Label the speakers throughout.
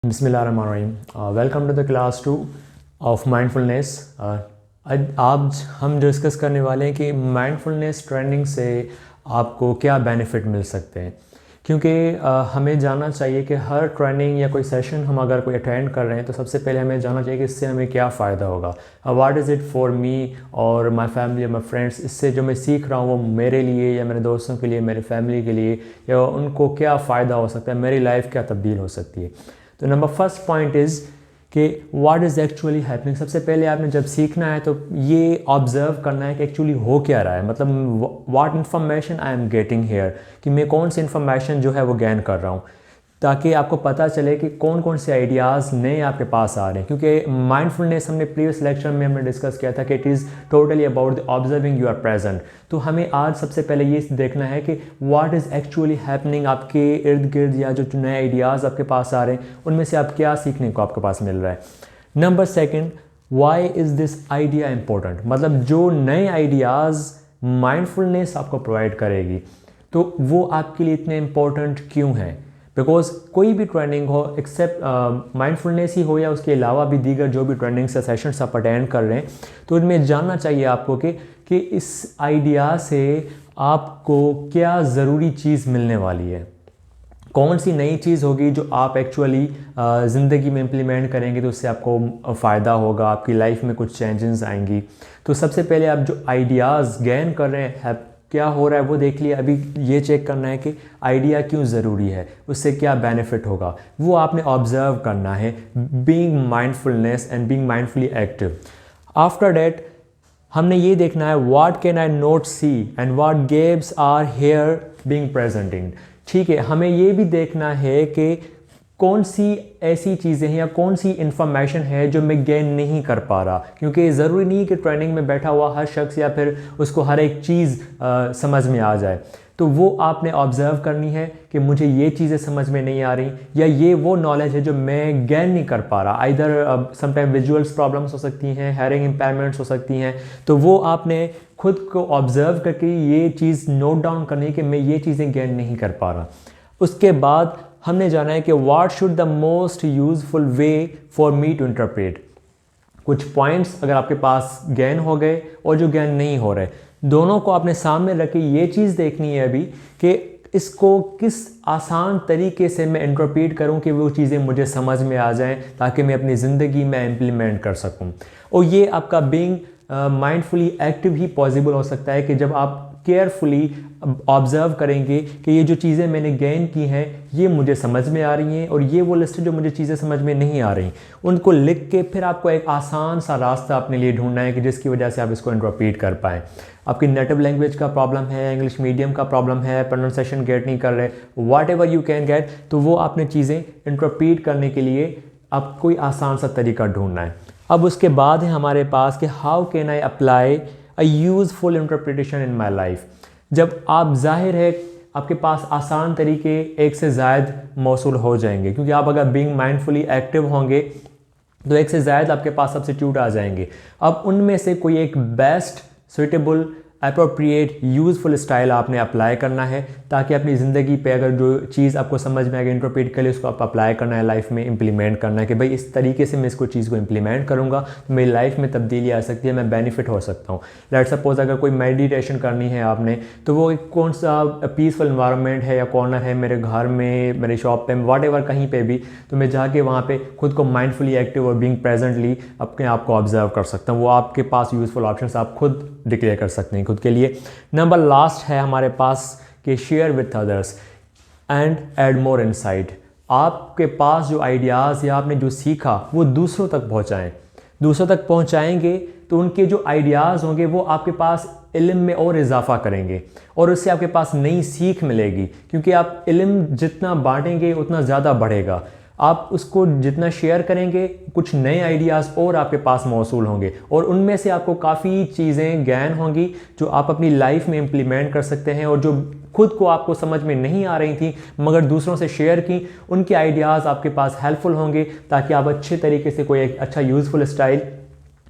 Speaker 1: बिस्मिल्लाहिर्रहमानिर्रहीम। Welcome to the class 2 of mindfulness. आज हम डिस्कस करने वाले हैं कि माइंडफुलनेस ट्रेनिंग से आपको क्या बेनिफिट मिल सकते हैं, क्योंकि हमें जानना चाहिए कि हर ट्रेनिंग या कोई सेशन हम अगर कोई अटेंड कर रहे हैं तो सबसे पहले हमें जानना चाहिए कि इससे हमें क्या फ़ायदा होगा। What is it for me और माई फैमिली और माई फ्रेंड्स। इससे जो मैं सीख रहा हूँ वो मेरे लिए या मेरे दोस्तों के लिए, मेरी फैमिली के लिए, या उनको क्या फ़ायदा हो सकता है, मेरी लाइफ क्या तब्दील हो सकती है। तो नंबर फर्स्ट पॉइंट इज़ कि व्हाट इज़ एक्चुअली हैपनिंग। सबसे पहले आपने जब सीखना है तो ये ऑब्ज़र्व करना है कि एक्चुअली हो क्या रहा है, मतलब what information I am getting hair, कि मैं कौन सी इन्फॉर्मेशन जो है वो गेन कर रहा हूँ, ताकि आपको पता चले कि कौन कौन से आइडियाज़ नए आपके पास आ रहे हैं। क्योंकि माइंडफुलनेस हमने प्रीवियस लेक्चर में हमने डिस्कस किया था कि it is totally about the observing your present. तो हमें आज सबसे पहले ये देखना है कि व्हाट इज़ एक्चुअली हैपनिंग आपके इर्द गिर्द, या जो नए आइडियाज़ आपके पास आ रहे हैं उनमें से आप क्या सीखने को आपके पास मिल रहा है। Number second, why is this idea important, मतलब जो नए आइडियाज़ माइंडफुलनेस आपको प्रोवाइड करेगी तो वो आपके लिए इतने इम्पोर्टेंट क्यों हैं। बिकॉज कोई भी ट्रेनिंग हो एक्सेप्ट माइंडफुलनेस ही हो या उसके अलावा भी दीगर जो भी ट्रेनिंग्स या सेशंस आप अटेंड कर रहे हैं, तो इनमें जानना चाहिए आपको कि इस आइडिया से आपको क्या ज़रूरी चीज़ मिलने वाली है, कौन सी नई चीज़ होगी जो आप एक्चुअली ज़िंदगी में इम्प्लीमेंट करेंगे तो उससे आपको फ़ायदा होगा, आपकी लाइफ में कुछ चेंजेस आएंगी। तो सबसे पहले आप जो आइडियाज़ गेन कर रहे हैं क्या हो रहा है वो देख लिया। अभी ये चेक करना है कि आइडिया क्यों ज़रूरी है, उससे क्या बेनिफिट होगा, वो आपने ऑब्ज़र्व करना है। Being mindfulness and being mindfully active. After that हमने ये देखना है what can I not see and what gaps are here being presenting. ठीक है, हमें ये भी देखना है कि कौन सी ऐसी चीज़ें हैं या कौन सी इन्फॉर्मेशन है जो मैं गेन नहीं कर पा रहा, क्योंकि ज़रूरी नहीं कि ट्रेनिंग में बैठा हुआ हर शख्स या फिर उसको हर एक चीज़ समझ में आ जाए। तो वो आपने ऑब्ज़र्व करनी है कि मुझे ये चीज़ें समझ में नहीं आ रही, या ये वो नॉलेज है जो मैं गेन नहीं कर पा रहा। आइदर समटाइम विजुअल्स प्रॉब्लम्स हो सकती हैं, हेयरिंग इम्पेयरमेंट्स हो सकती हैं। तो वो आपने खुद को ऑब्ज़र्व करके ये चीज़ नोट डाउन करनी है कि मैं ये चीज़ें गेन नहीं कर पा रहा। उसके बाद हमने जाना है कि what should the most useful way for me to interpret. कुछ पॉइंट्स अगर आपके पास गेन हो गए और जो गेन नहीं हो रहे, दोनों को आपने सामने रख के ये चीज़ देखनी है अभी कि इसको किस आसान तरीके से मैं इंटरप्रेट करूं कि वो चीज़ें मुझे समझ में आ जाएं, ताकि मैं अपनी ज़िंदगी में इम्प्लीमेंट कर सकूं। और ये आपका बीइंग माइंडफुली एक्टिव ही पॉसिबल हो सकता है कि जब आप केयरफुली ऑब्ज़र्व करेंगे कि ये जो चीज़ें मैंने गेन की हैं ये मुझे समझ में आ रही हैं, और ये वो लिस्ट जो मुझे चीज़ें समझ में नहीं आ रही, उनको लिख के फिर आपको एक आसान सा रास्ता अपने लिए ढूंढना है कि जिसकी वजह से आप इसको इंटरप्रेट कर पाएँ। आपकी नेटिव लैंग्वेज का प्रॉब्लम है, इंग्लिश मीडियम का प्रॉब्लम है, प्रोनाउंसिएशन गेट नहीं कर रहे, what ever you can get, तो वो आपने चीज़ें इंटरप्रेट करने के लिए आप कोई आसान सा तरीका ढूंढना है। अब उसके बाद है हमारे पास कि how can I apply a useful interpretation in my life. जब आप जाहिर है आपके पास आसान तरीके एक से ज़्यादा मौसूल हो जाएंगे, क्योंकि आप अगर बीइंग माइंडफुली एक्टिव होंगे तो एक से ज़्यादा आपके पास सब्स्टिट्यूट आ जाएंगे। अब उनमें से कोई एक best suitable appropriate useful style आपने अप्लाई करना है, ताकि अपनी ज़िंदगी पे अगर जो चीज़ आपको समझ में आएगी इंटरप्रेट कर लिए उसको आप अप्लाई करना है, लाइफ में इंप्लीमेंट करना है कि भाई इस तरीके से मैं इसको चीज़ को इंप्लीमेंट करूँगा तो मेरी लाइफ में तब्दीली आ सकती है, मैं बेनिफिट हो सकता हूँ। लेट्स सपोज अगर कोई मेडिटेशन करनी है आपने, तो वो एक कौन सा पीसफुल इन्वायरमेंट है या कॉर्नर है मेरे घर में, मेरे शॉप पे, वॉट एवर कहीं पे भी, तो मैं जाके वहाँ पे खुद को माइंडफुली एक्टिव और बीइंग प्रेजेंटली अपने आप को ऑब्जर्व कर सकता हूँ। वो आपके पास यूज़फुल ऑप्शंस आप खुद डिक्लेयर कर सकते हैं खुद के लिए। नंबर लास्ट है हमारे पास कि share with others and add more insight. आपके पास जो आइडियाज़ या आपने जो सीखा वो दूसरों तक पहुंचाएं। दूसरों तक पहुंचाएंगे तो उनके जो आइडियाज़ होंगे वो आपके पास इल्म में और इजाफा करेंगे, और उससे आपके पास नई सीख मिलेगी, क्योंकि आप इल्म जितना बांटेंगे उतना ज़्यादा बढ़ेगा। आप उसको जितना शेयर करेंगे कुछ नए आइडियाज़ और आपके पास मौसूल होंगे, और उनमें से आपको काफ़ी चीज़ें ज्ञान होंगी जो आप अपनी लाइफ में इम्प्लीमेंट कर सकते हैं, और जो खुद को आपको समझ में नहीं आ रही थी मगर दूसरों से शेयर की, उनके आइडियाज़ आपके पास हेल्पफुल होंगे, ताकि आप अच्छे तरीके से कोई एक अच्छा यूज़फुल स्टाइल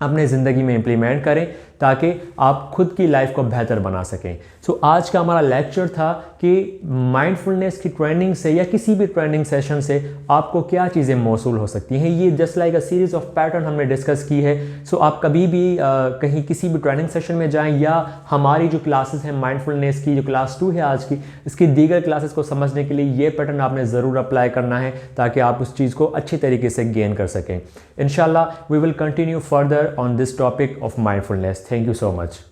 Speaker 1: अपने ज़िंदगी में इम्प्लीमेंट करें ताकि आप खुद की लाइफ को बेहतर बना सकें। सो आज का हमारा लेक्चर था कि माइंडफुलनेस की ट्रेनिंग से या किसी भी ट्रेनिंग सेशन से आपको क्या चीज़ें मौसूल हो सकती हैं। ये just like a series of pattern हमने डिस्कस की है। सो आप कभी भी कहीं किसी भी ट्रेनिंग सेशन में जाएं या हमारी जो क्लासेस हैं माइंडफुलनेस की जो क्लास 2 है आज की, इसकी दीगर क्लासेस को समझने के लिए ये पैटर्न आपने ज़रूर अप्लाई करना है ताकि आप उस चीज़ को अच्छी तरीके से गेन कर सकें। इंशाल्लाह we will continue further on this topic of mindfulness. Thank you so much.